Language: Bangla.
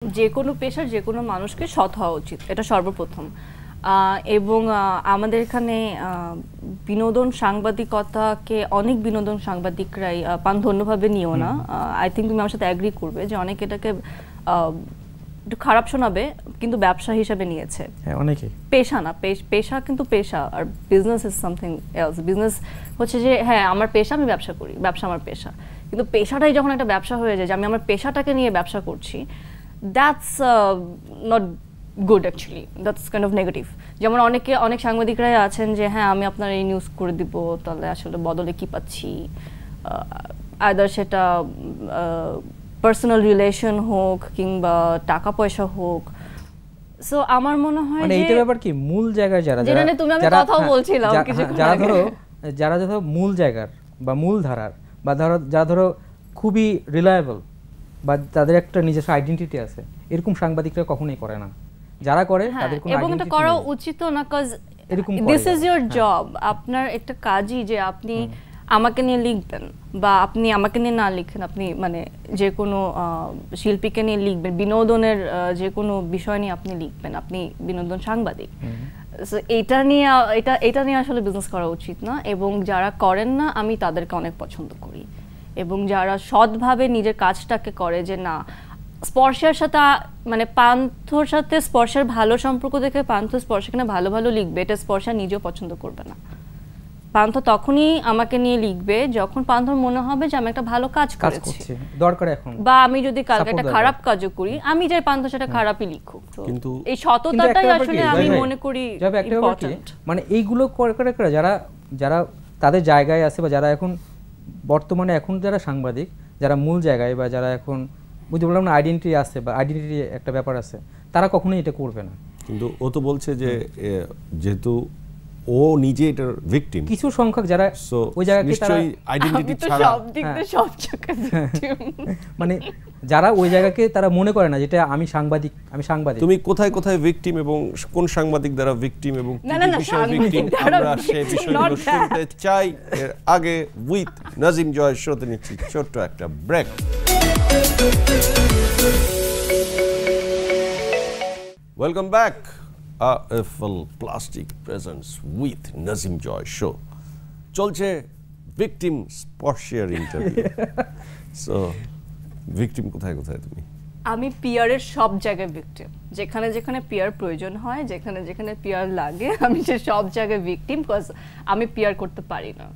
যে কোনো পেশার যে কোনো মানুষকে সৎ হওয়া উচিত, এটা সর্বপ্রথম। এবং আমাদের এখানে বিনোদন সাংবাদিকতাকে অনেক বিনোদন সাংবাদিকরাই অন্যভাবে নিও না। আই থিঙ্ক তুমি আমার সাথে অ্যাগ্রি করবে যে অনেকে এটাকে একটু খারাপ শোনাবে, কিন্তু ব্যবসা হিসাবে নিয়েছে। হ্যাঁ, অনেকেই। পেশা না, পেশা কিন্তু পেশা, আর business is something else. Business হচ্ছে যে হ্যাঁ আমার পেশা, আমি ব্যবসা করি, ব্যবসা আমার পেশা, কিন্তু পেশাটাই যখন একটা ব্যবসা হয়ে যায় যে আমি আমার পেশাটাকে নিয়ে ব্যবসা করছি, that's not good actually, that's kind of negative. যেমন অনেক সাংবাদিকরাই আছেন যে হ্যাঁ আমি আপনার এই নিউজ করে দিব, তাহলে আসলে বদলে কি পাচ্ছি, আইদার সেটা পার্সোনাল রিলেশন হোক কিংবা টাকা পয়সা হোক। সো আমার মনে হয় মানে এইটা ব্যাপার কি মূল জায়গায় যারা তুমি আমি কথাও বলছিলাম যারা ধরো মূল জায়গার বা মূল ধারার বা যারা ধরো খুবই রিলায়েবল বা তাদের একটা নিজস্ব আইডেন্টিটি আছে, এরকম সাংবাদিকরা কখনোই করে না। যারা করে তাদের কোনো এবং এটা করা উচিত না, cause this is your job. আপনার একটা কাজই যে আপনি আমাকে নিয়ে লিখবেন বা আপনি আমাকে নিয়ে না লিখেন, আপনি মানে যে কোনো শিল্পীকে নিয়ে লিখবেন, বিনোদনের যে কোনো বিষয় নিয়ে আপনি লিখবেন, আপনি বিনোদন সাংবাদিক। সো এটা নিয়ে আসলে বিজনেস করা উচিত না। এবং যারা করেন না আমি তাদেরকে অনেক পছন্দ করি, এবং যারা সৎভাবে নিজের কাজটাকে করে, যে না স্পর্শের সাথে মানে পান্থর সাথে স্পর্শের ভালো সম্পর্ক দেখে পান্থ স্পর্শকে ভালো ভালো লিখবে, এটা স্পর্শা নিজেও পছন্দ করবে না। পান্থ তখনই আমাকে নিয়ে লিখবে যখন পান্থর মনে হবে যে আমি একটা ভালো কাজ করেছি দরকার এখন, বা আমি যদি কালকে একটা খারাপ কাজও করি আমি চাই পান্থ সেটা খারাপই লিখুক। কিন্তু এই সততাটাই আসলে আমি মনে করি ইম্পর্টেন্ট। মানে এইগুলো করে যারা তাদের জায়গায় আছে বা যারা এখন বর্তমানে এখন যারা সাংবাদিক, যারা মূল জায়গায় বা যারা এখন বুঝতে বললাম না আইডেন্টিটি আছে বা আইডেন্টিটি একটা ব্যাপার আছে, তারা কখনোই এটা করবে না। কিন্তু ও তো বলছে যে যেহেতু ও নিজে এটার ভিকটিম, কিছু সংখ্যক যারা ওই জায়গাকে তারা আইডেন্টিটি ছাড়া মানে যারা ওই জায়গাকে তারা মনে করে না যেটা আমি সাংবাদিক। তুমি কোথায় কোথায় ভিকটিম এবং কোন সাংবাদিক দ্বারা ভিকটিম এবং কি বিষয়ে ভিকটিম, আমরা সেই বিষয়গুলো শুনতে চাই। এর আগে উইথ নাজিম জয় শোতে নিচ্ছি ছোট্ট একটা break. Welcome back. AFL Plastic presents with Nazim Joy show. চলছে ভিকটিম স্পর্শের ইন্টারভিউ। সো ভিকটিম কোথায় কোথায় তুমি? আমি পিয়ারের সব জায়গায় ভিকটিম, যেখানে যেখানে পিয়ার প্রয়োজন হয়, যেখানে যেখানে পিয়ার লাগে, আমি সে সব জায়গায় ভিকটিম, বিকজ আমি পিয়ার করতে পারি না।